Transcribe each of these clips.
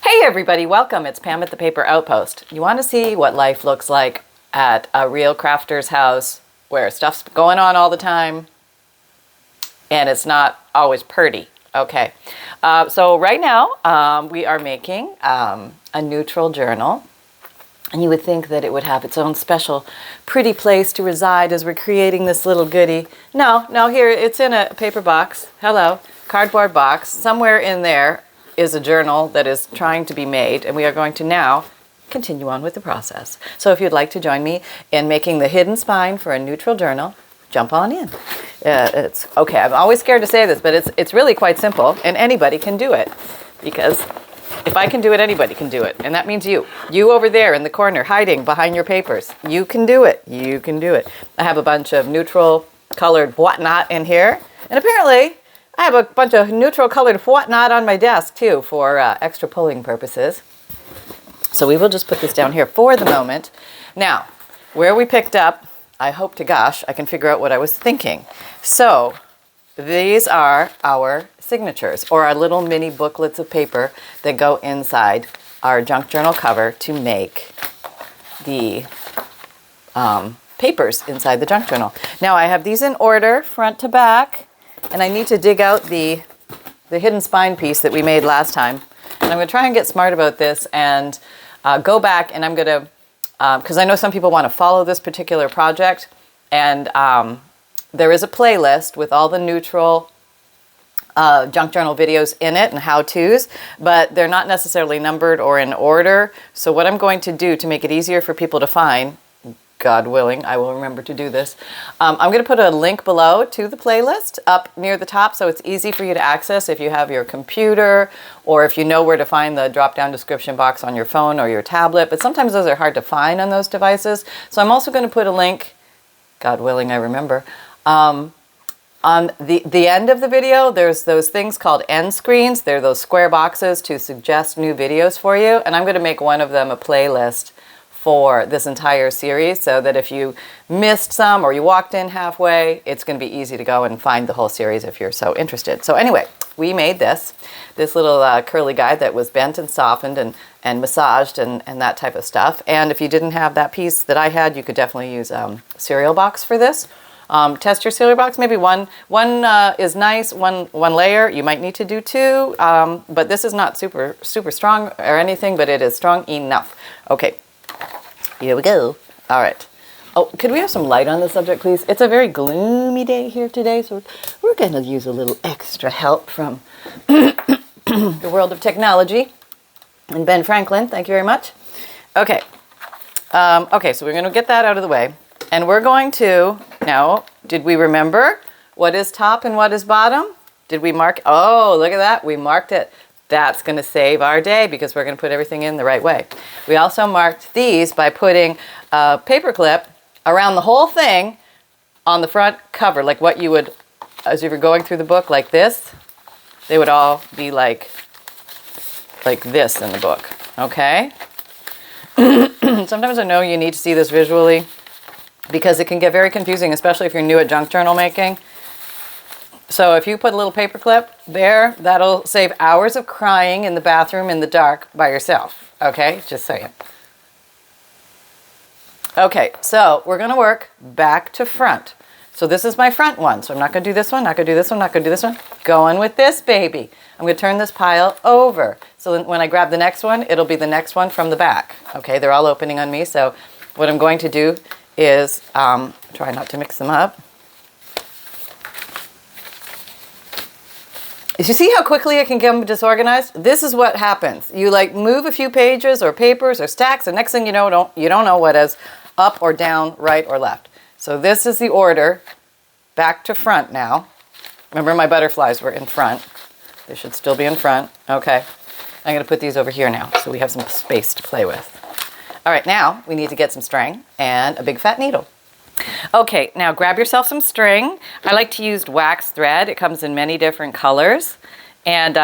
Hey everybody, welcome. It's Pam at the Paper Outpost. You want to see what life looks like at a real crafter's house where stuff's going on all the time and it's not always pretty. Okay, so right now we are making a neutral journal. And you would think that it would have its own special pretty place to reside as we're creating this little goodie. No, here it's in a paper box. Hello, cardboard box. Somewhere in there is a journal that is trying to be made, and we are going to now continue on with the process. So if you'd like to join me in making the hidden spine for a neutral journal, jump on in. It's okay, I'm always scared to say this, but it's really quite simple, and anybody can do it, because if I can do it, anybody can do it. And that means you. You over there in the corner hiding behind your papers. You can do it. You can do it. I have a bunch of neutral colored whatnot in here. And apparently I have a bunch of neutral colored whatnot on my desk too for extra pulling purposes. So we will just put this down here for the moment. Now, where we picked up, I hope to gosh, I can figure out what I was thinking. So these are our signatures, or our little mini booklets of paper that go inside our junk journal cover to make the papers inside the junk journal. Now I have these in order, front to back, and I need to dig out the hidden spine piece that we made last time. And I'm going to try and get smart about this and go back, and I'm going to, because I know some people want to follow this particular project, and there is a playlist with all the neutral junk journal videos in it and how-tos, but they're not necessarily numbered or in order. So what I'm going to do to make it easier for people to find, God willing, I will remember to do this, I'm going to put a link below to the playlist up near the top so it's easy for you to access if you have your computer or if you know where to find the drop-down description box on your phone or your tablet, but sometimes those are hard to find on those devices. So I'm also going to put a link, God willing I remember, on the end of the video, there's those things called end screens. They're those square boxes to suggest new videos for you. And I'm going to make one of them a playlist for this entire series so that if you missed some or you walked in halfway, it's going to be easy to go and find the whole series if you're so interested. So anyway, we made this little curly guy that was bent and softened and massaged and that type of stuff. And if you didn't have that piece that I had, you could definitely use cereal box for this. Test your cereal box. Maybe one is nice, one layer. You might need to do two, but this is not super strong or anything, but it is strong enough. Okay, here we go. All right. Oh, could we have some light on the subject, please? It's a very gloomy day here today, so we're going to use a little extra help from the world of technology. And Ben Franklin, thank you very much. Okay. Okay, so we're going to get that out of the way. And we're going to, now, did we remember what is top and what is bottom? Did we mark? Oh, look at that. We marked it. That's going to save our day because we're going to put everything in the right way. We also marked these by putting a paper clip around the whole thing on the front cover, like what you would, as you were going through the book like this, they would all be like this in the book, okay? Sometimes I know you need to see this visually, because it can get very confusing, especially if you're new at junk journal making. So if you put a little paper clip there, that'll save hours of crying in the bathroom in the dark by yourself. Okay, just saying. Okay, so we're gonna work back to front. So this is my front one. So I'm not gonna do this one, not gonna do this one, not gonna do this one. Going with this baby. I'm gonna turn this pile over. So when I grab the next one, it'll be the next one from the back. Okay, they're all opening on me. So what I'm going to do is try not to mix them up. You see how quickly it can get disorganized? This is what happens. You like move a few pages or papers or stacks, and next thing you know, you don't know what is up or down, right or left. So this is the order, back to front now. Remember my butterflies were in front. They should still be in front. Okay, I'm gonna put these over here now so we have some space to play with. All right, now we need to get some string and a big fat needle. Okay, now grab yourself some string. I like to use wax thread. It comes in many different colors. And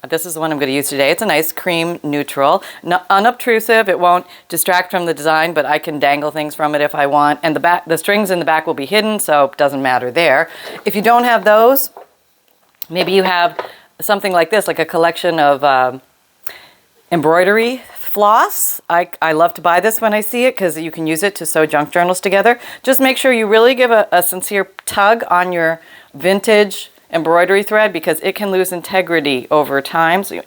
this is the one I'm going to use today. It's a nice cream neutral, unobtrusive. It won't distract from the design, but I can dangle things from it if I want. And the strings in the back will be hidden, so it doesn't matter there. If you don't have those, maybe you have something like this, like a collection of embroidery floss. I love to buy this when I see it because you can use it to sew junk journals together. Just make sure you really give a sincere tug on your vintage embroidery thread because it can lose integrity over time. So you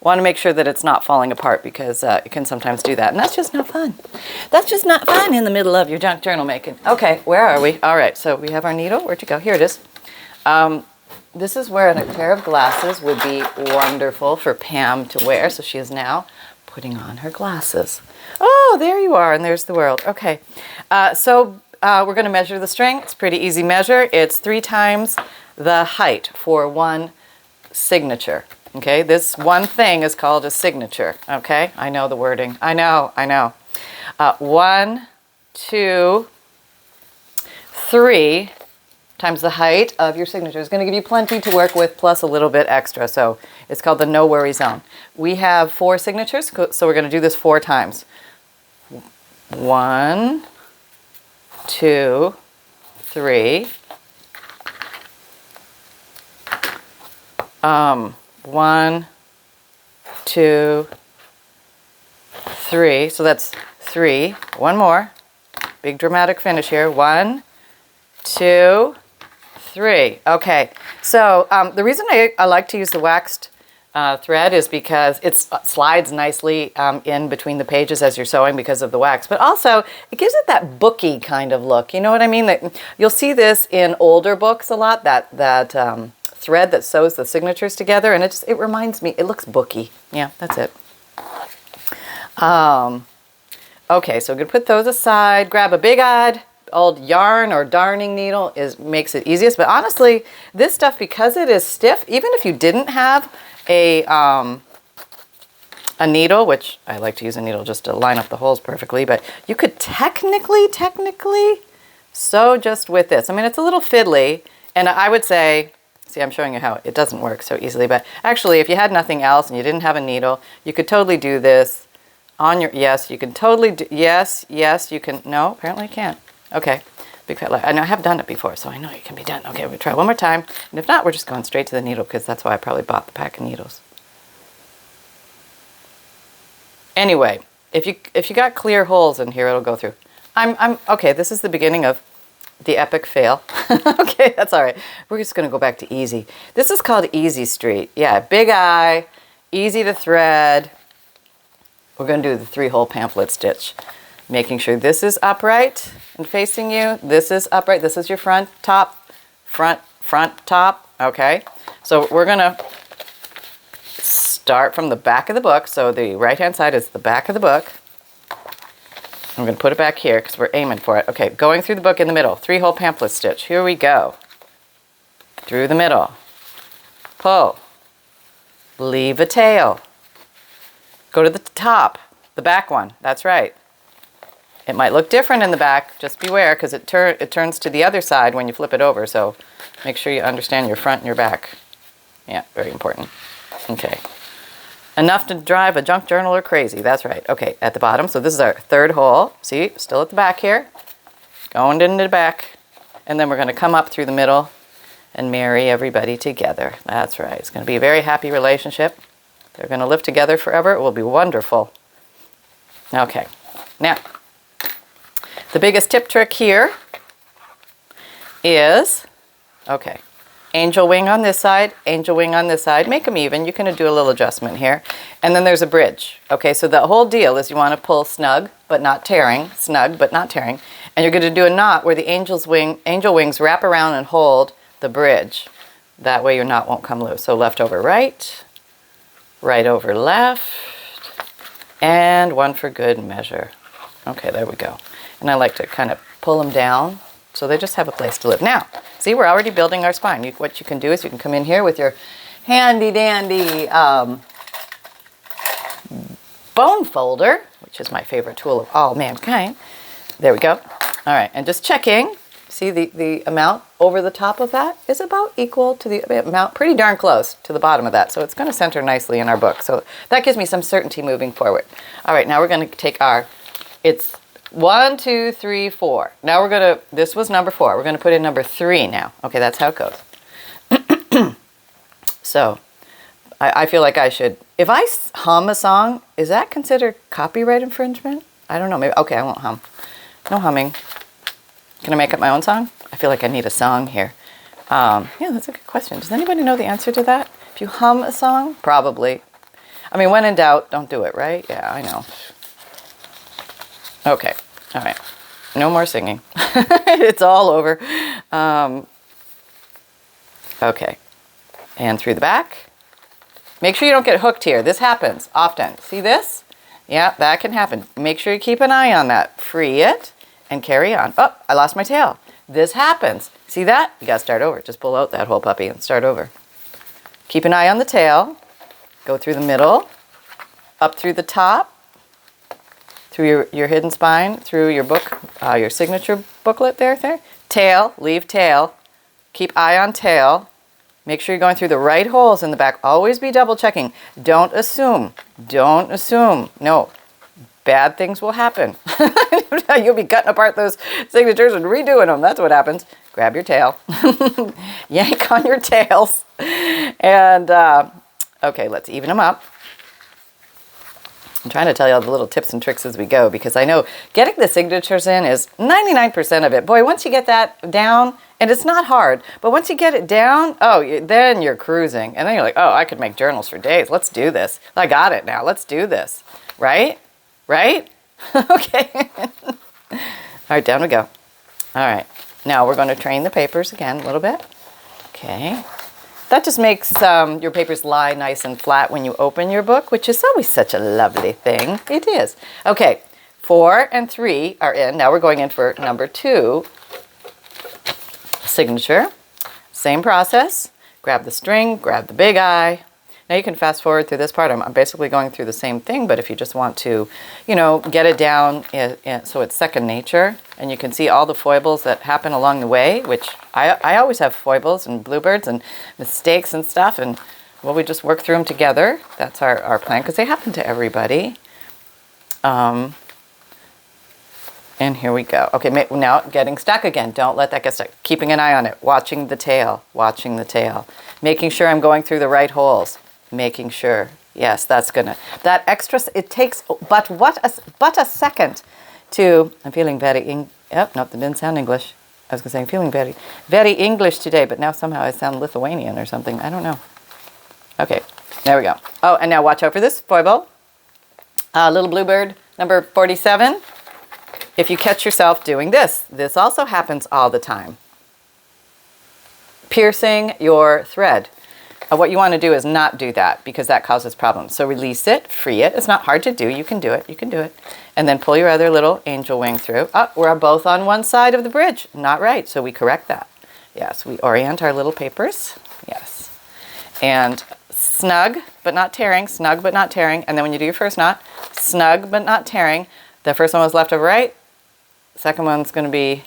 want to make sure that it's not falling apart because it can sometimes do that. And that's just not fun. That's just not fun in the middle of your junk journal making. Okay, where are we? All right, so we have our needle. Where'd you go? Here it is. This is where a pair of glasses would be wonderful for Pam to wear. So she is now putting on her glasses. Oh, there you are, and there's the world. Okay, we're going to measure the string. It's a pretty easy measure. It's 3 times the height for one signature. Okay, this one thing is called a signature. Okay, I know the wording. I know. 1, 2, 3 times the height of your signature is going to give you plenty to work with plus a little bit extra. So it's called the no worry zone. We have 4 signatures, so we're going to do this 4 times. 1, 2, 3. 1, 2, 3. So that's 3. One more. Big dramatic finish here. 1, 2, 3. Okay, so the reason I like to use the waxed thread is because it slides nicely in between the pages as you're sewing because of the wax, but also it gives it that booky kind of look. You know what I mean? That you'll see this in older books a lot. That thread that sews the signatures together, and it reminds me. It looks booky. Yeah, that's it. Okay, so we're gonna put those aside. Grab a big-eyed old yarn or darning needle makes it easiest, but honestly this stuff, because it is stiff, even if you didn't have a needle, which I like to use a needle just to line up the holes perfectly, but you could technically sew just with this. I mean, it's a little fiddly, and I would say, see, I'm showing you how it doesn't work so easily, but actually if you had nothing else and you didn't have a needle, you could totally do this on your, yes, you can totally do, yes, you can, no, apparently you can't. Okay, big fat lie. I know I have done it before, so I know it can be done. Okay, we'll try one more time. And if not, we're just going straight to the needle because that's why I probably bought the pack of needles. Anyway, if you got clear holes in here, it'll go through. Okay, this is the beginning of the epic fail. Okay, that's all right. We're just gonna go back to easy. This is called Easy Street. Yeah, big eye, easy to thread. We're gonna do the 3-hole pamphlet stitch. Making sure this is upright and facing you. This is upright. This is your front top, front top. Okay. So we're going to start from the back of the book. So the right-hand side is the back of the book. I'm going to put it back here because we're aiming for it. Okay. Going through the book in the middle. 3-hole pamphlet stitch. Here we go. Through the middle. Pull. Leave a tail. Go to the top. The back one. That's right. It might look different in the back, just beware because it turns to the other side when you flip it over, so make sure you understand your front and your back. Yeah, very important. Okay. Enough to drive a junk journaler crazy, that's right. Okay, at the bottom, so this is our 3rd hole. See, still at the back here. Going into the back, and then we're going to come up through the middle and marry everybody together. That's right. It's going to be a very happy relationship. They're going to live together forever. It will be wonderful. Okay. Now, the biggest tip trick here is, okay, angel wing on this side, angel wing on this side. Make them even. You can do a little adjustment here. And then there's a bridge. Okay, so the whole deal is you want to pull snug but not tearing, snug but not tearing. And you're going to do a knot where the angel wings wrap around and hold the bridge. That way your knot won't come loose. So left over right, right over left, and one for good measure. Okay, there we go. And I like to kind of pull them down so they just have a place to live. Now, see, we're already building our spine. What you can do is you can come in here with your handy dandy bone folder, which is my favorite tool of all mankind. There we go. All right, and just checking. See, the amount over the top of that is about equal to the amount, pretty darn close to the bottom of that. So it's going to center nicely in our book. So that gives me some certainty moving forward. All right, now we're going to take it's 1, 2, 3, 4. Now we're going to, this was number 4. We're going to put in number 3 now. Okay, that's how it goes. So I feel like I should, if I hum a song, is that considered copyright infringement? I don't know, maybe, okay, I won't hum. No humming. Can I make up my own song? I feel like I need a song here. Yeah, that's a good question. Does anybody know the answer to that? If you hum a song, probably. I mean, when in doubt, don't do it, right? Yeah, I know. Okay, all right. No more singing. It's all over. Okay, and through the back. Make sure you don't get hooked here. This happens often. See this? Yeah, that can happen. Make sure you keep an eye on that. Free it and carry on. Oh, I lost my tail. This happens. See that? You got to start over. Just pull out that whole puppy and start over. Keep an eye on the tail. Go through the middle, up through the top, through your hidden spine, through your book, your signature booklet there. Tail, leave tail. Keep eye on tail. Make sure you're going through the right holes in the back. Always be double checking. Don't assume. Don't assume. No. Bad things will happen. You'll be cutting apart those signatures and redoing them. That's what happens. Grab your tail. Yank on your tails. And, okay, let's even them up. I'm trying to tell you all the little tips and tricks as we go, because I know getting the signatures in is 99% of it. Boy, once you get that down, and it's not hard, but once you get it down, oh, then you're cruising. And then you're like, oh, I could make journals for days. Let's do this. I got it now. Let's do this. Right? Right? Okay. All right, down we go. All right. Now we're going to train the papers again a little bit. Okay. That just makes your papers lie nice and flat when you open your book, which is always such a lovely thing. It is. Okay, 4 and 3 are in. Now we're going in for number 2, signature. Same process. Grab the string, grab the big eye. Now you can fast forward through this part. I'm basically going through the same thing, but if you just want to, you know, get it down so it's second nature, and you can see all the foibles that happen along the way, which I always have foibles and bluebirds and mistakes and stuff, and well, we just work through them together. That's our plan, because they happen to everybody. And here we go. Okay, now getting stuck again. Don't let that get stuck. Keeping an eye on it. Watching the tail. Watching the tail. Making sure I'm going through the right holes. Making sure. Yes, that's gonna. That extra. It takes but a second to. I'm feeling very. Yep. Nope. That didn't sound English. I was gonna say I'm feeling very English today, but now somehow I sound Lithuanian or something. I don't know. Okay. There we go. Oh, and now watch out for this foible. Little bluebird number 47. If you catch yourself doing this also happens all the time. Piercing your thread. What you want to do is not do that, because that causes problems. So release it, free it. It's not hard to do. You can do it. You can do it. And then pull your other little angel wing through. Oh, we're both on one side of the bridge. Not right. So we correct that. Yes, we orient our little papers. Yes. And snug but not tearing. Snug but not tearing. And then when you do your first knot, snug but not tearing. The first one was left over right. Second one's going to be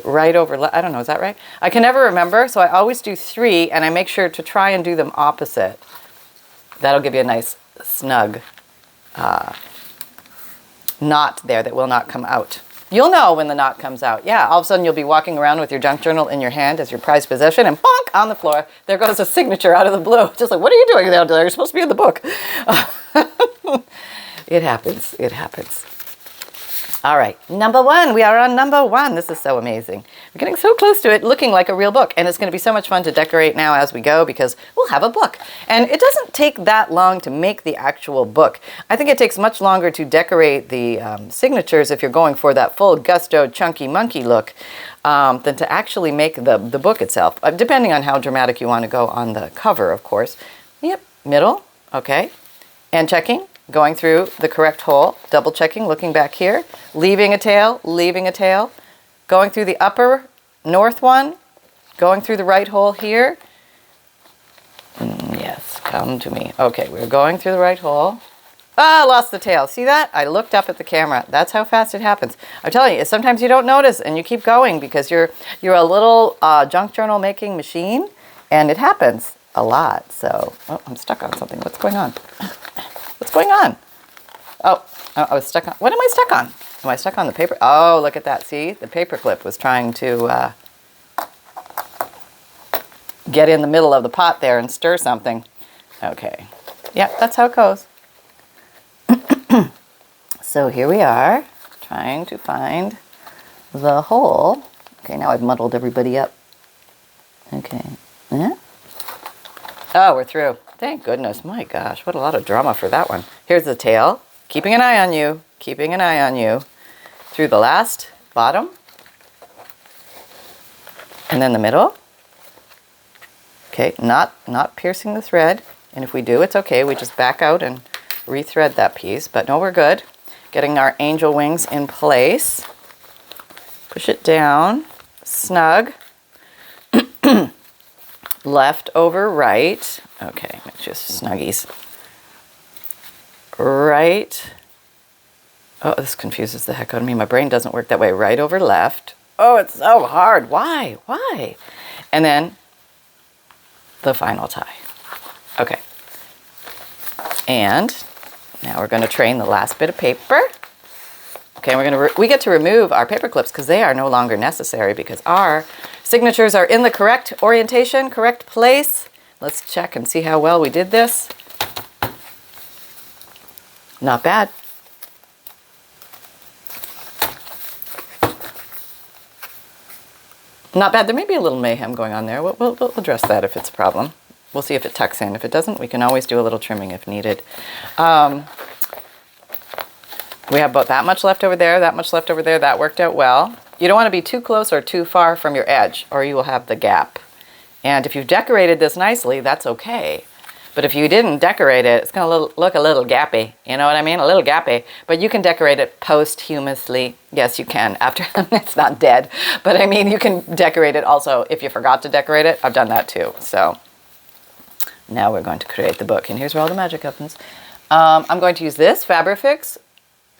right over left. I don't know, is that right? I can never remember, so I always do 3, and I make sure to try and do them opposite. That'll give you a nice snug knot there that will not come out. You'll know when the knot comes out. Yeah, all of a sudden you'll be walking around with your junk journal in your hand as your prized possession, and bonk, on the floor, there goes a signature out of the blue. Just like, what are you doing down there? You're supposed to be in the book. It happens. It happens. All right, number 1. We are on number 1. This is so amazing. We're getting so close to it, looking like a real book. And it's going to be so much fun to decorate now as we go, because we'll have a book. And it doesn't take that long to make the actual book. I think it takes much longer to decorate the signatures if you're going for that full gusto chunky monkey look than to actually make the book itself, depending on how dramatic you want to go on the cover, of course. Yep, middle, okay. And checking. Going through the correct hole, double checking, looking back here, leaving a tail, going through the upper north one, going through the right hole here. Yes, come to me. Okay, we're going through the right hole. Ah, lost the tail. See that? I looked up at the camera. That's how fast it happens. I'm telling you, sometimes you don't notice and you keep going because you're a little junk journal making machine, and it happens a lot. So, oh, I'm stuck on something. What's going on? What's going on? Oh, I was stuck on, what am I stuck on? Am I stuck on the paper? Oh, look at that. See, the paper clip was trying to get in the middle of the pot there and stir something. Okay. Yeah, that's how it goes. So here we are, trying to find the hole. Okay, now I've muddled everybody up. Okay. Yeah. Oh, we're through. Thank goodness. My gosh, what a lot of drama for that one. Here's the tail. Keeping an eye on you. Keeping an eye on you. Through the last bottom. And then the middle. Okay, not piercing the thread. And if we do, it's okay. We just back out and rethread that piece. But no, we're good. Getting our angel wings in place. Push it down. Snug. Left over right. Okay, just snuggies. Right. Oh, this confuses the heck out of me. My brain doesn't work that way. Right over left. Oh, it's so hard. Why? Why? And then the final tie. Okay. And now we're going to train the last bit of paper. Okay, we get to remove our paper clips because they are no longer necessary because our signatures are in the correct orientation, correct place. Let's check and see how well we did this. Not bad. Not bad. There may be a little mayhem going on there. We'll address that if it's a problem. We'll see if it tucks in. If it doesn't, we can always do a little trimming if needed. We have about that much left over there, that much left over there. That worked out well. You don't want to be too close or too far from your edge, or you will have the gap. And if you've decorated this nicely, that's okay. But if you didn't decorate it, it's going to look a little gappy. You know what I mean? A little gappy. But you can decorate it posthumously. Yes, you can. After it's not dead. But I mean, you can decorate it also if you forgot to decorate it. I've done that too. So now we're going to create the book. And here's where all the magic happens. I'm going to use this Fabrifix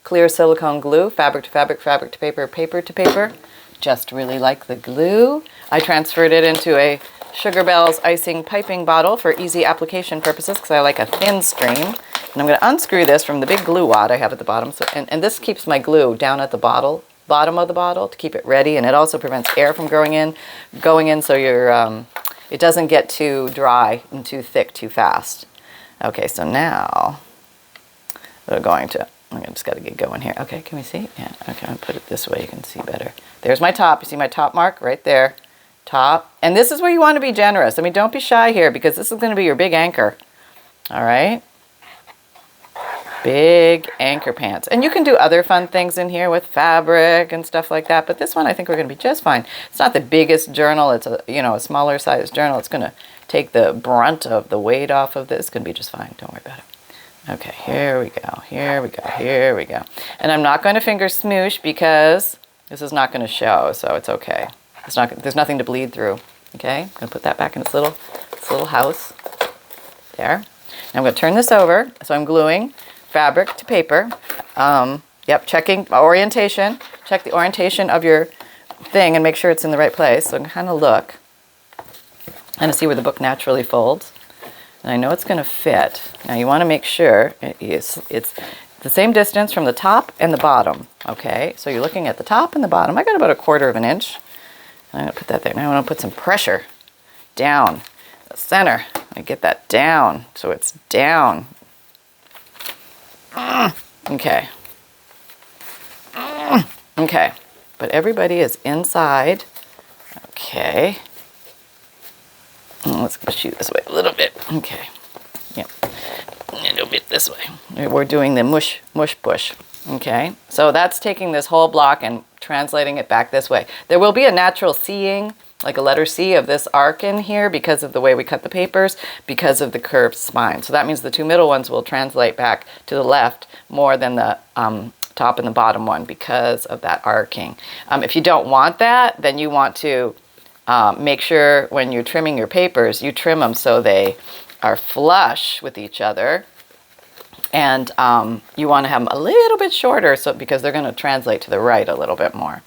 clear silicone glue, fabric to fabric, fabric to paper, paper to paper. Just really like the glue. I transferred it into a Sugar Bells icing piping bottle for easy application purposes because I like a thin stream. And I'm going to unscrew this from the big glue wad I have at the bottom. So, and this keeps my glue down at the bottom of the bottle to keep it ready. And it also prevents air from going in so it doesn't get too dry and too thick too fast. Okay, so now I just got to get going here. Okay, can we see? Yeah, okay, I'm going to put it this way you can see better. There's my top. You see my top mark right there? Top. And this is where you want to be generous. I mean, don't be shy here because this is going to be your big anchor. All right? Big anchor pants. And you can do other fun things in here with fabric and stuff like that, but this one I think we're going to be just fine. It's not the biggest journal. It's a smaller size journal. It's going to take the brunt of the weight off of this. It's going to be just fine. Don't worry about it. Okay, here we go, here we go, here we go. And I'm not going to finger smoosh because this is not going to show, so it's okay. There's nothing to bleed through. Okay, I'm going to put that back in its little house. There. Now I'm going to turn this over. So I'm gluing fabric to paper. Yep, checking orientation. Check the orientation of your thing and make sure it's in the right place. So I can kind of look and see where the book naturally folds. And I know it's going to fit. Now you want to make sure it's the same distance from the top and the bottom. Okay, so you're looking at the top and the bottom. I got about 1/4 of an inch. I'm going to put that there. Now I want to put some pressure down the center. I get that down so it's down. Okay. Okay, but everybody is inside. Okay. Let's shoot this way a little bit. Okay. Yep. A little bit this way. We're doing the mush push. Okay. So that's taking this whole block and translating it back this way. There will be a natural seeing, like a letter C of this arc in here because of the way we cut the papers, because of the curved spine. So that means the two middle ones will translate back to the left more than the top and the bottom one because of that arcing. If you don't want that, then you want to make sure when you're trimming your papers, you trim them so they are flush with each other. And you want to have them a little bit shorter because they're going to translate to the right a little bit more.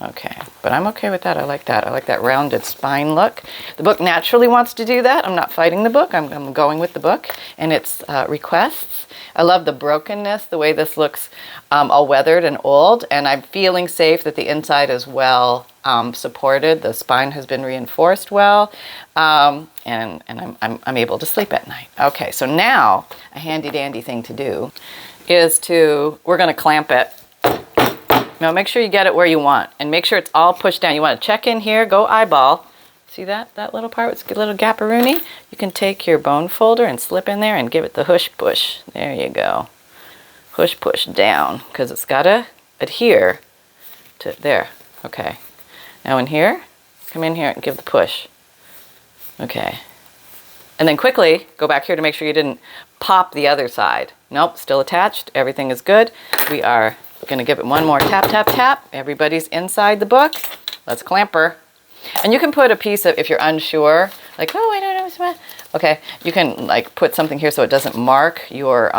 Okay, but I'm okay with that. I like that. I like that rounded spine look. The book naturally wants to do that. I'm not fighting the book. I'm going with the book and its requests. I love the brokenness, the way this looks all weathered and old, and I'm feeling safe that the inside is well supported. The spine has been reinforced well, and I'm able to sleep at night. Okay, so now a handy dandy thing to do is we're going to clamp it. Now make sure you get it where you want, and make sure it's all pushed down. You want to check in here, go eyeball. See that little part with a little gapperoonie? You can take your bone folder and slip in there and give it the hush push. There you go. Hush push down, because it's got to adhere to there. Okay. Now in here, come in here and give the push. Okay. And then quickly go back here to make sure you didn't pop the other side. Nope, still attached. Everything is good. We are going to give it one more tap, tap, tap. Everybody's inside the book. Let's clamp her. And you can put a piece of, if you're unsure, like, oh, I don't know. Okay, you can like put something here so it doesn't mark your,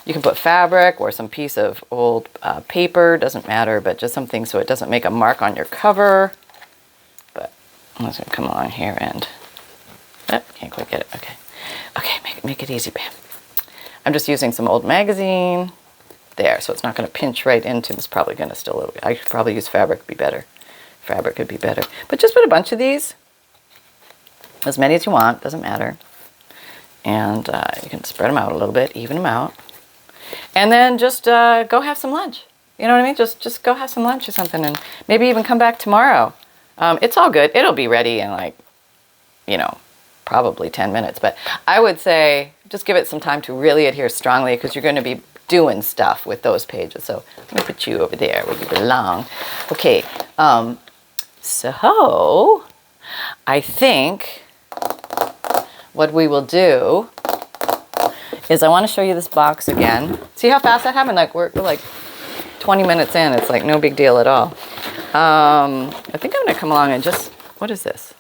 you can put fabric or some piece of old paper, doesn't matter, but just something so it doesn't make a mark on your cover. But I'm just going to come along here and, oh, can't quite get it. Okay, okay, make it easy, Pam. I'm just using some old magazine there, so it's not going to pinch right into. It's probably going to still a little bit. I should probably use fabric, would be better. Fabric would be better. But just put a bunch of these, as many as you want, doesn't matter. And you can spread them out a little bit, even them out. And then just go have some lunch. You know what I mean? Just go have some lunch or something, and maybe even come back tomorrow. It's all good. It'll be ready in like, you know, probably 10 minutes. But I would say just give it some time to really adhere strongly, because you're going to be doing stuff with those pages. So let me put you over there where you belong. Okay. So I think what we will do is I want to show you this box again. See how fast that happened? Like we're like 20 minutes in. It's like no big deal at all. I think I'm going to come along and just, what is this?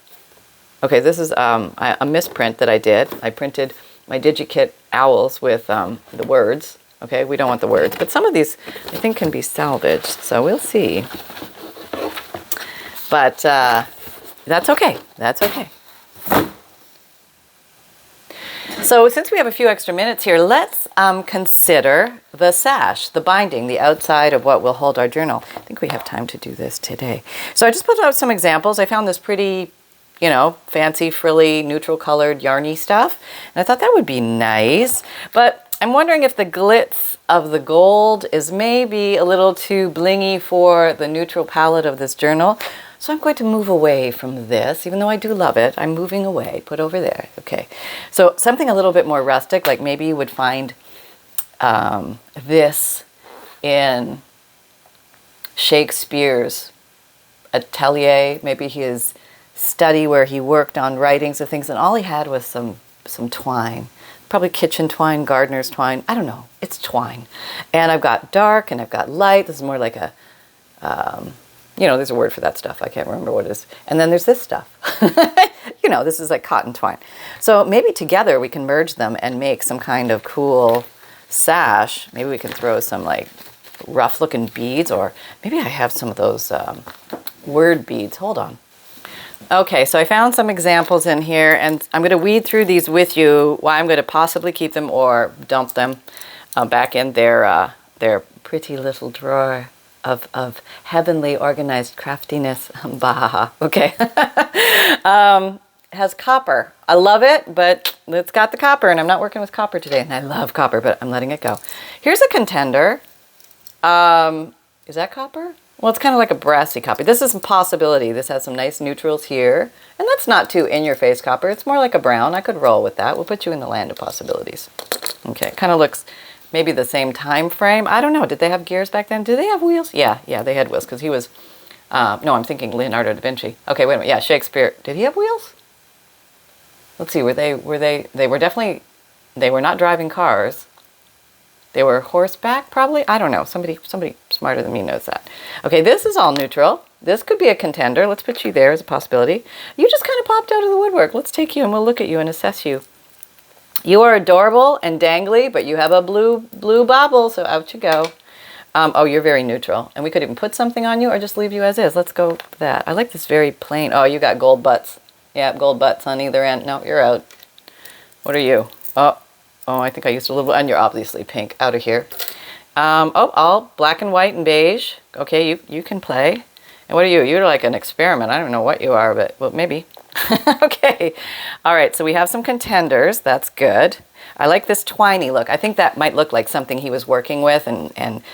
Okay, this is a misprint that I did. I printed my DigiKit owls with the words. Okay, we don't want the words, but some of these I think can be salvaged, so we'll see. But that's okay. That's okay. So since we have a few extra minutes here, let's consider the sash, the binding, the outside of what will hold our journal. I think we have time to do this today. So I just put out some examples. I found this pretty, you know, fancy, frilly, neutral colored, yarny stuff. And I thought that would be nice. But I'm wondering if the glitz of the gold is maybe a little too blingy for the neutral palette of this journal. So I'm going to move away from this, even though I do love it. I'm moving away. Put over there. Okay. So something a little bit more rustic, like maybe you would find this in Shakespeare's atelier, maybe his study where he worked on writings of things, and all he had was some twine. Probably kitchen twine, gardener's twine. I don't know. It's twine. And I've got dark and I've got light. This is more like a, you know, there's a word for that stuff. I can't remember what it is. And then there's this stuff. You know, this is like cotton twine. So maybe together we can merge them and make some kind of cool sash. Maybe we can throw some like rough looking beads, or maybe I have some of those word beads. Hold on. Okay, so I found some examples in here, and I'm going to weed through these with you. Why I'm going to possibly keep them or dump them back in their pretty little drawer of heavenly organized craftiness. Bah. Okay. Has copper. I love it, but it's got the copper, and I'm not working with copper today. And I love copper, but I'm letting it go. Here's a contender. Is that copper? Well, it's kind of like a brassy copper. This is a possibility. This has some nice neutrals here. And that's not too in-your-face copper. It's more like a brown. I could roll with that. We'll put you in the land of possibilities. Okay, kind of looks maybe the same time frame. I don't know. Did they have gears back then? Did they have wheels? Yeah, they had wheels, because he was, no, I'm thinking Leonardo da Vinci. Okay, wait a minute. Yeah, Shakespeare. Did he have wheels? Let's see. They were definitely, they were not driving cars. They were horseback, probably? I don't know. Somebody smarter than me knows that. Okay, this is all neutral. This could be a contender. Let's put you there as a possibility. You just kind of popped out of the woodwork. Let's take you and we'll look at you and assess you. You are adorable and dangly, but you have a blue bobble, so out you go. Oh, you're very neutral. And we could even put something on you or just leave you as is. Let's go with that. I like this very plain. Oh, you got gold butts. Yeah, gold butts on either end. No, you're out. What are you? Oh, I think I used a little, and you're obviously pink. Out of here. Oh, all black and white and beige. Okay, you can play. And what are you? You're like an experiment. I don't know what you are, but well, maybe. Okay. All right. So we have some contenders. That's good. I like this twiny look. I think that might look like something he was working with and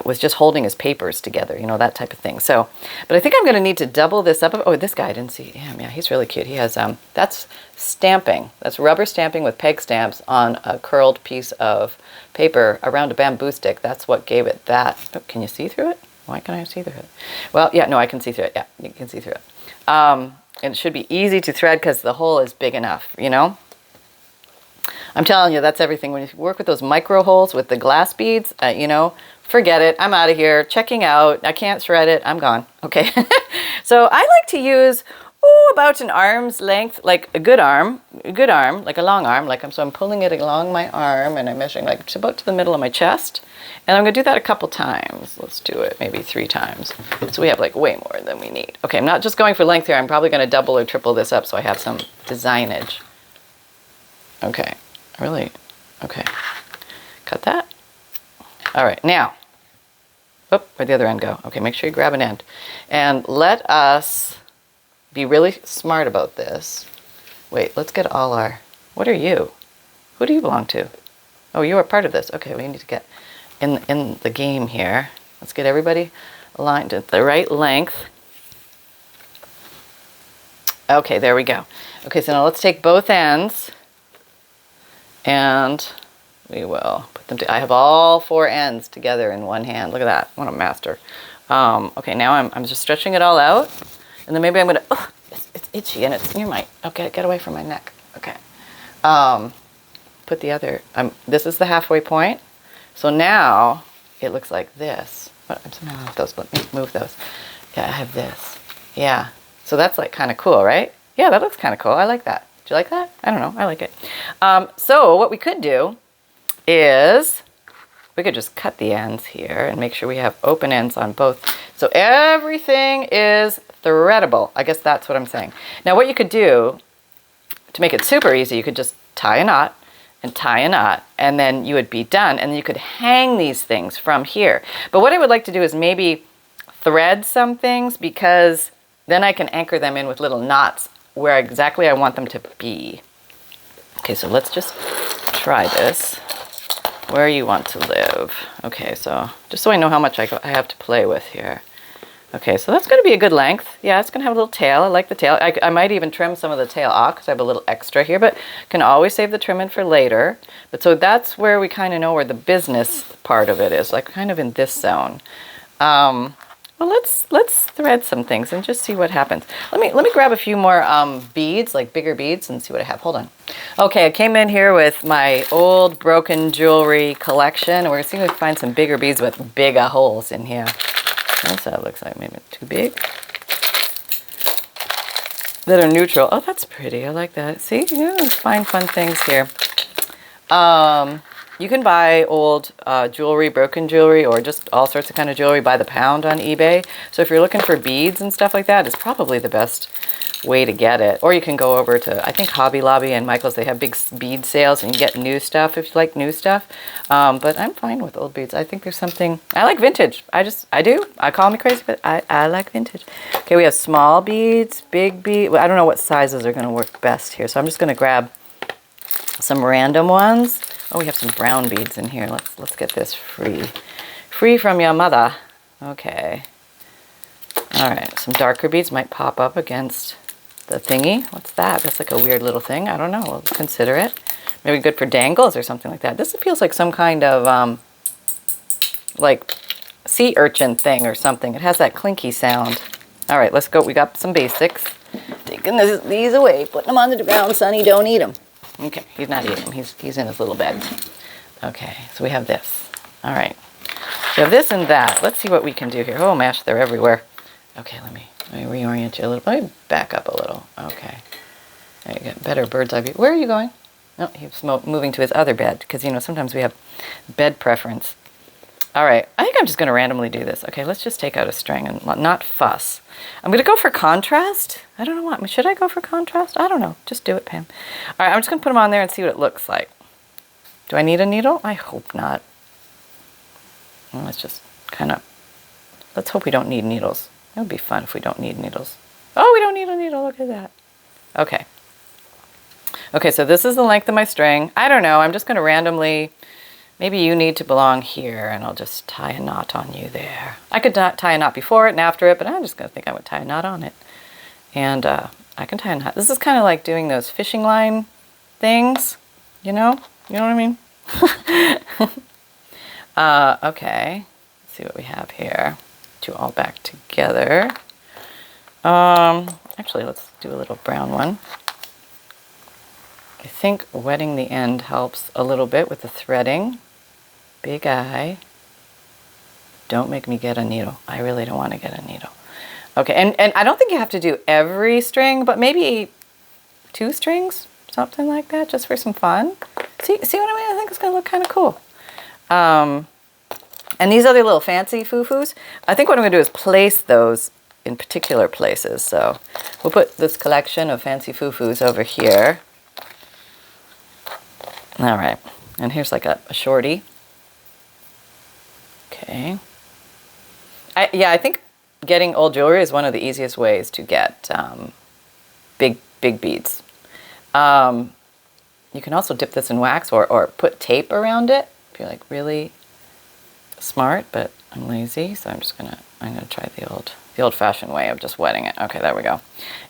was just holding his papers together, you know, that type of thing. So, but I think I'm going to need to double this up. Oh, this guy, I didn't see him. Yeah, he's really cute. He has, that's stamping. That's rubber stamping with peg stamps on a curled piece of paper around a bamboo stick. That's what gave it that. Oh, can you see through it? Why can't I see through it? Well, yeah, no, I can see through it. Yeah, you can see through it. And it should be easy to thread because the hole is big enough, you know? I'm telling you, that's everything. When you work with those micro holes with the glass beads, you know, forget it. I'm out of here. Checking out. I can't shred it. I'm gone. Okay. So I like to use, about an arm's length, like a good arm, like a long arm. So I'm pulling it along my arm and I'm measuring like to about to the middle of my chest. And I'm going to do that a couple times. Let's do it maybe 3 times. So we have like way more than we need. Okay, I'm not just going for length here. I'm probably going to double or triple this up so I have some designage. Okay. Really? Okay. Cut that. All right, now. Oh, where'd the other end go? Okay, make sure you grab an end. And let us be really smart about this. Wait, let's get all our... What are you? Who do you belong to? Oh, you are part of this. Okay, we need to get in the game here. Let's get everybody aligned at the right length. Okay, there we go. Okay, so now let's take both ends. And we will put them I have all 4 ends together in one hand. Look at that. What a master. Okay, now I'm just stretching it all out. And then maybe I'm going to... it's itchy and it's near my... Okay, get away from my neck. Okay. Put the other... this is the halfway point. So now it looks like this. I'm somehow have those. Let me move those. Yeah, I have this. Yeah. So that's like kind of cool, right? Yeah, that looks kind of cool. I like that. Do you like that? I don't know. I like it. So what we could do is we could just cut the ends here and make sure we have open ends on both. So everything is threadable. I guess that's what I'm saying. Now what you could do to make it super easy, you could just tie a knot and tie a knot and then you would be done and you could hang these things from here. But what I would like to do is maybe thread some things because then I can anchor them in with little knots where exactly I want them to be. Okay, so let's just try this. Where you want to live. Okay, so just so I know how much I have to play with here. Okay, so that's going to be a good length. Yeah, it's going to have a little tail. I like the tail. I might even trim some of the tail off because I have a little extra here, but can always save the trim in for later. But so that's where we kind of know where the business part of it is, like kind of in this zone. Well, let's thread some things and just see what happens. Let me grab a few more beads, like bigger beads, and see what I have. Hold on. Okay, I came in here with my old broken jewelry collection, and we're going to see if we can find some bigger beads with bigger holes in here. So it looks like maybe too big. That are neutral. Oh, that's pretty. I like that. See, yeah, let's find fun things here. You can buy old jewelry, broken jewelry, or just all sorts of kind of jewelry by the pound on eBay. So if you're looking for beads and stuff like that, it's probably the best way to get it. Or you can go over to, I think Hobby Lobby and Michael's, they have big bead sales and you get new stuff if you like new stuff. But I'm fine with old beads. I think there's something, I like vintage. I do. I call me crazy, but I like vintage. Okay, we have small beads, big beads. Well, I don't know what sizes are going to work best here. So I'm just going to grab some random ones. Oh, we have some brown beads in here. Let's get this free. Free from your mother. Okay. All right, some darker beads might pop up against the thingy. What's that? That's like a weird little thing. I don't know. We'll consider it. Maybe good for dangles or something like that. This feels like some kind of like sea urchin thing or something. It has that clinky sound. All right, let's go. We got some basics. Taking these away, putting them on the ground, Sonny. Don't eat them. Okay, he's not eating them. He's in his little bed. Okay, so we have this. All right. We have this and that. Let's see what we can do here. Oh, mash, they're everywhere. Okay, let me reorient you a little. Let me back up a little. Okay. There you get better bird's eye view. Where are you going? No, he's moving to his other bed because, you know, sometimes we have bed preference. All right, I think I'm just going to randomly do this. Okay, let's just take out a string and not fuss. I'm going to go for contrast. I don't know what. Should I go for contrast? I don't know. Just do it, Pam. All right, I'm just going to put them on there and see what it looks like. Do I need a needle? I hope not. Well, let's just kind of, let's hope we don't need needles. That would be fun if we don't need needles. Oh, we don't need a needle. Look at that. Okay. Okay, so this is the length of my string. I don't know. I'm just going to randomly, maybe you need to belong here, and I'll just tie a knot on you there. I could tie a knot before it and after it, but I'm just going to think I would tie a knot on it. And I can tie a knot. This is kind of like doing those fishing line things, you know? You know what I mean? Okay. Let's see what we have here. Two all back together. Actually, let's do a little brown one. I think wetting the end helps a little bit with the threading. Big eye. Don't make me get a needle. I really don't want to get a needle. Okay, and I don't think you have to do every string, but maybe 2 strings, something like that, just for some fun. See what I mean? I think it's going to look kind of cool. And these other little fancy foo-foos, I think what I'm going to do is place those in particular places. So we'll put this collection of fancy foo-foos over here. All right, and here's like a shorty. Okay. I think getting old jewelry is one of the easiest ways to get big beads. You can also dip this in wax or put tape around it if you're like really smart, but I'm lazy, so I'm gonna try the old-fashioned way of just wetting it. Okay, there we go.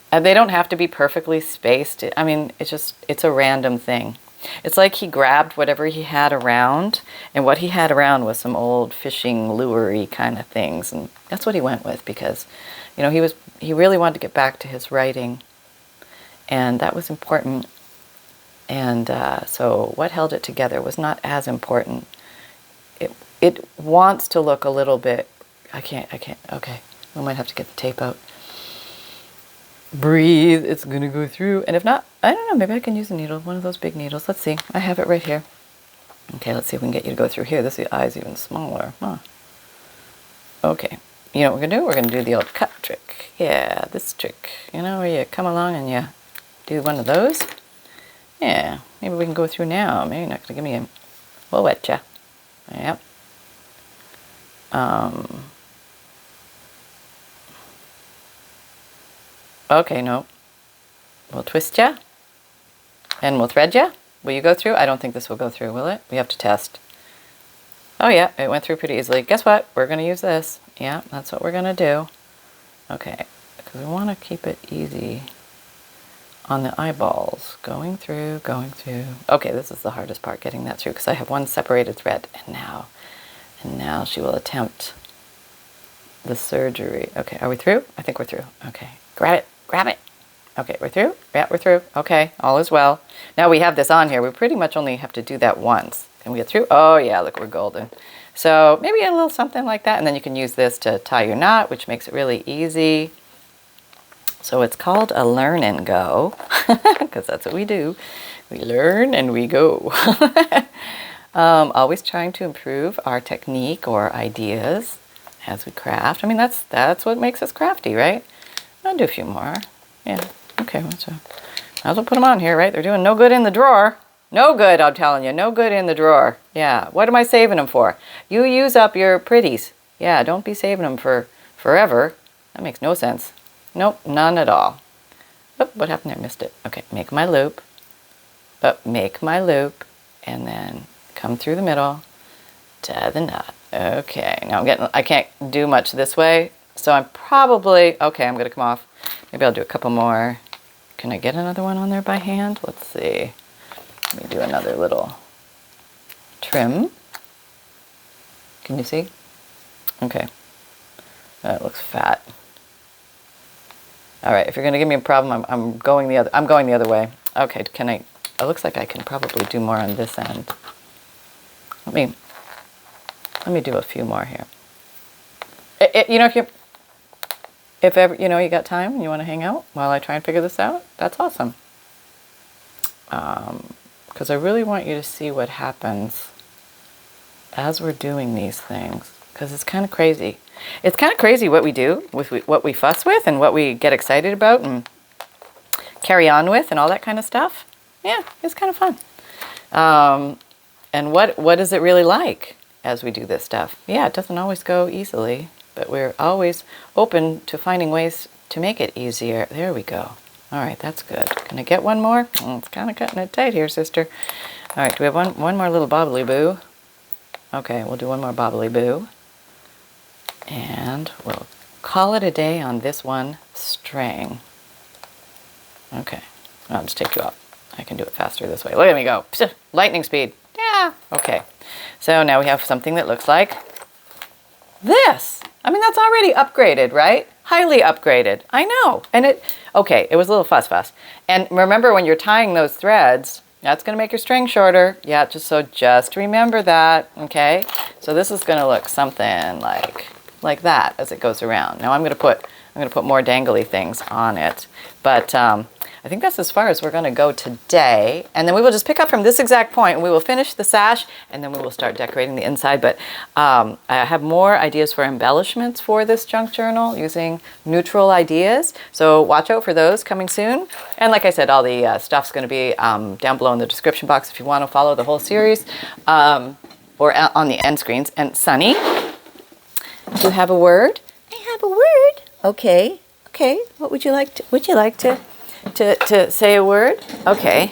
They don't have to be perfectly spaced. I mean, it's a random thing. It's like he grabbed whatever he had around, and what he had around was some old fishing lure-y kind of things, and that's what he went with because, you know, he really wanted to get back to his writing, and that was important. And so what held it together was not as important. It wants to look a little bit. I can't. Okay, we might have to get the tape out. Breathe, it's gonna go through. And if not, I don't know, maybe I can use a needle, one of those big needles. Let's see, I have it right here. Okay, let's see if we can get you to go through here. The eye's even smaller, huh? Okay, you know what we're gonna do? We're gonna do the old cut trick. Yeah, this trick, you know, where you come along and you do one of those. Yeah, maybe we can go through now. Maybe you're not gonna give me a, we'll wet ya. Yep. Okay, no. We'll twist ya, and we'll thread ya. Will you go through? I don't think this will go through, will it? We have to test. Oh yeah, it went through pretty easily. Guess what? We're going to use this. Yeah, that's what we're going to do. Okay, because we want to keep it easy on the eyeballs. Going through, going through. Okay, this is the hardest part, getting that through, because I have one separated thread. And now she will attempt the surgery. Okay, are we through? I think we're through. Okay, grab it. Grab it. Okay, we're through? Yeah, we're through. Okay, all is well. Now we have this on here. We pretty much only have to do that once. Can we get through? Oh yeah, look, we're golden. So maybe a little something like that, and then you can use this to tie your knot, which makes it really easy. So it's called a learn and go, because that's what we do. We learn and we go. Always trying to improve our technique or ideas as we craft. I mean, that's what makes us crafty, right? I'll do a few more. Yeah. Okay. Might as well put them on here, right? They're doing no good in the drawer. No good, I'm telling you. No good in the drawer. Yeah. What am I saving them for? You use up your pretties. Yeah. Don't be saving them for forever. That makes no sense. Nope. None at all. Oop, what happened there? Missed it. Okay. Make my loop. Make my loop. And then come through the middle. Tie the knot. Okay. Now I can't do much this way. So I'm probably, okay, I'm going to come off. Maybe I'll do a couple more. Can I get another one on there by hand? Let's see. Let me do another little trim. Can you see? Okay. That looks fat. All right, if you're going to give me a problem, I'm going the other way. Okay, it looks like I can probably do more on this end. Let me do a few more here. You know, if ever, you know, you got time and you want to hang out while I try and figure this out, that's awesome. Because I really want you to see what happens as we're doing these things. Because it's kind of crazy. It's kind of crazy what we do, with what we fuss with and what we get excited about and carry on with and all that kind of stuff. Yeah, it's kind of fun. And what is it really like as we do this stuff? Yeah, it doesn't always go easily. but we're always open to finding ways to make it easier. There we go. All right, that's good. Can I get one more? It's kind of cutting it tight here, sister. All right, do we have one more little bobbly boo? Okay, we'll do one more bobbly boo. And we'll call it a day on this one string. Okay, I'll just take you off. I can do it faster this way. Look at me go. Lightning speed. Yeah. Okay, so now we have something that looks like this. I mean, that's already upgraded, right? Highly upgraded. I know. And it was a little fuss. And remember, when you're tying those threads, that's going to make your string shorter. Yeah, just remember that, okay? So this is going to look something like that as it goes around. Now I'm going to put more dangly things on it. But I think that's as far as we're going to go today. And then we will just pick up from this exact point and we will finish the sash and then we will start decorating the inside. But I have more ideas for embellishments for this junk journal using neutral ideas. So watch out for those coming soon. And like I said, all the stuff's going to be down below in the description box if you want to follow the whole series or on the end screens. And Sunny, do you have a word? I have a word. Okay. What would you like to say a word? Okay.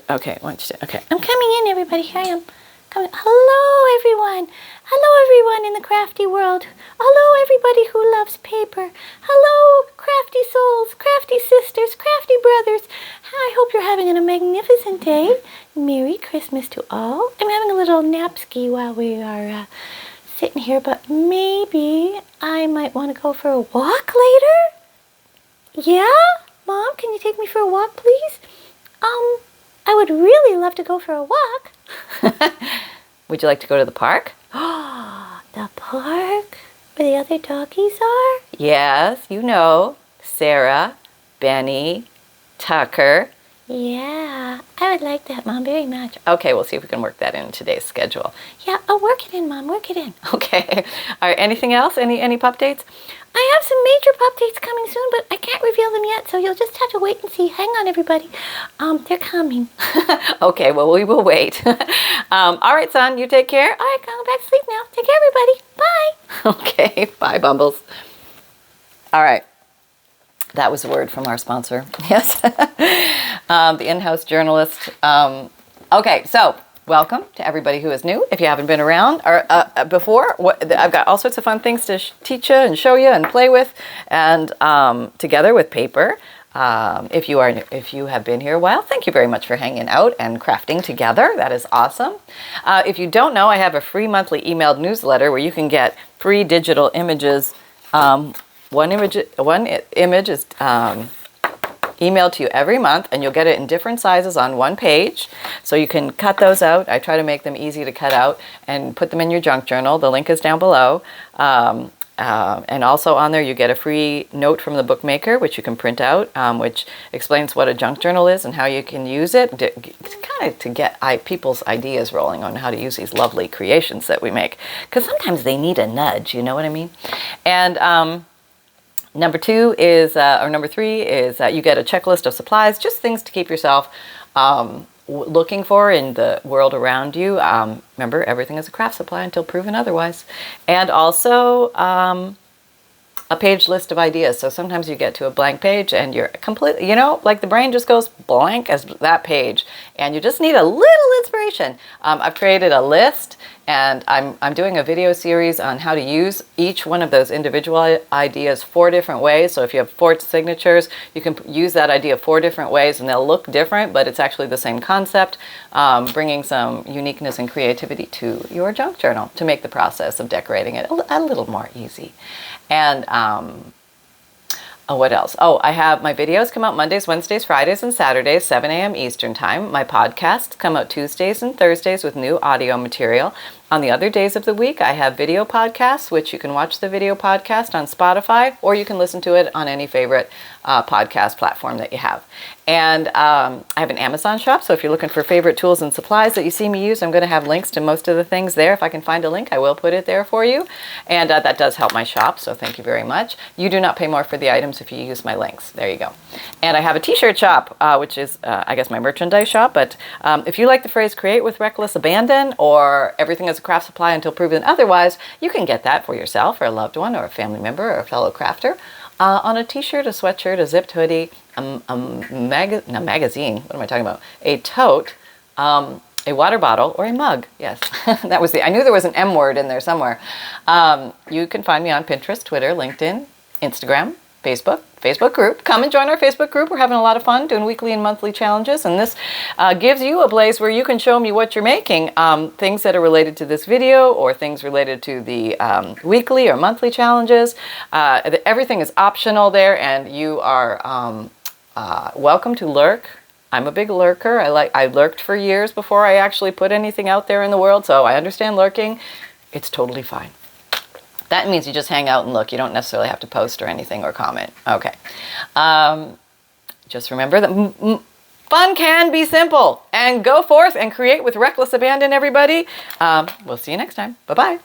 Okay. Okay. I'm coming in, everybody. Here I am. Coming. Hello, everyone. Hello, everyone in the crafty world. Hello, everybody who loves paper. Hello, crafty souls, crafty sisters, crafty brothers. I hope you're having a magnificent day. Merry Christmas to all. I'm having a little nap ski while we are sitting here, but maybe I might want to go for a walk later. Yeah? Mom, can you take me for a walk, please? I would really love to go for a walk. Would you like to go to the park? Oh, the park? Where the other doggies are? Yes, you know. Sarah, Benny, Tucker. Yeah, I would like that, Mom, very much. Okay, we'll see if we can work that in today's schedule. Yeah, I'll work it in, Mom, work it in. Okay. All right, anything else? Any pup dates? I have some major pup dates coming soon, but I can't reveal them yet, so you'll just have to wait and see. Hang on, everybody. They're coming. Okay, well, we will wait. All right, son, you take care. All right, go back to sleep now. Take care, everybody. Bye. Okay, bye, Bumbles. All right. That was a word from our sponsor. Yes. The in-house journalist. Okay, so welcome to everybody who is new. If you haven't been around or before, I've got all sorts of fun things to teach you and show you and play with, and together with paper. If you have been here a while, thank you very much for hanging out and crafting together. That is awesome. If you don't know, I have a free monthly emailed newsletter where you can get free digital images. One image is emailed to you every month, and you'll get it in different sizes on one page. So you can cut those out. I try to make them easy to cut out and put them in your junk journal. The link is down below. And also on there you get a free note from the bookmaker, which you can print out, which explains what a junk journal is and how you can use it to get people's ideas rolling on how to use these lovely creations that we make. Because sometimes they need a nudge, you know what I mean? And number three is you get a checklist of supplies, just things to keep yourself looking for in the world around you. Remember, everything is a craft supply until proven otherwise. And also a page list of ideas. So sometimes you get to a blank page and you're completely, like the brain just goes blank as that page and you just need a little inspiration. I've created a list, and I'm doing a video series on how to use each one of those individual ideas 4 different ways. So if you have 4 signatures, you can use that idea 4 different ways and they'll look different, but it's actually the same concept, bringing some uniqueness and creativity to your junk journal to make the process of decorating it a little more easy. And what else? Oh, I have my videos come out Mondays, Wednesdays, Fridays, and Saturdays, 7 a.m. Eastern Time. My podcasts come out Tuesdays and Thursdays with new audio material. On the other days of the week, I have video podcasts, which you can watch the video podcast on Spotify, or you can listen to it on any favorite podcast platform that you have. And I have an Amazon shop, so if you're looking for favorite tools and supplies that you see me use, I'm going to have links to most of the things there. If I can find a link, I will put it there for you. And that does help my shop, so thank you very much. You do not pay more for the items if you use my links. There you go. And I have a t-shirt shop, which is, I guess, my merchandise shop. But if you like the phrase create with reckless abandon, or everything is as a craft supply until proven otherwise, you can get that for yourself or a loved one or a family member or a fellow crafter on a t-shirt, a sweatshirt, a zipped hoodie, magazine, what am I talking about? A tote, a water bottle, or a mug. Yes, that was I knew there was an M word in there somewhere. You can find me on Pinterest, Twitter, LinkedIn, Instagram, Facebook group. Come and join our Facebook group. We're having a lot of fun doing weekly and monthly challenges, and this gives you a place where you can show me what you're making, things that are related to this video or things related to the weekly or monthly challenges. Everything is optional there, and you are welcome to lurk. I'm a big lurker. I lurked for years before I actually put anything out there in the world, so I understand lurking. It's totally fine. That means you just hang out and look. You don't necessarily have to post or anything or comment. Okay. Just remember that fun can be simple. And go forth and create with reckless abandon, everybody. We'll see you next time. Bye-bye.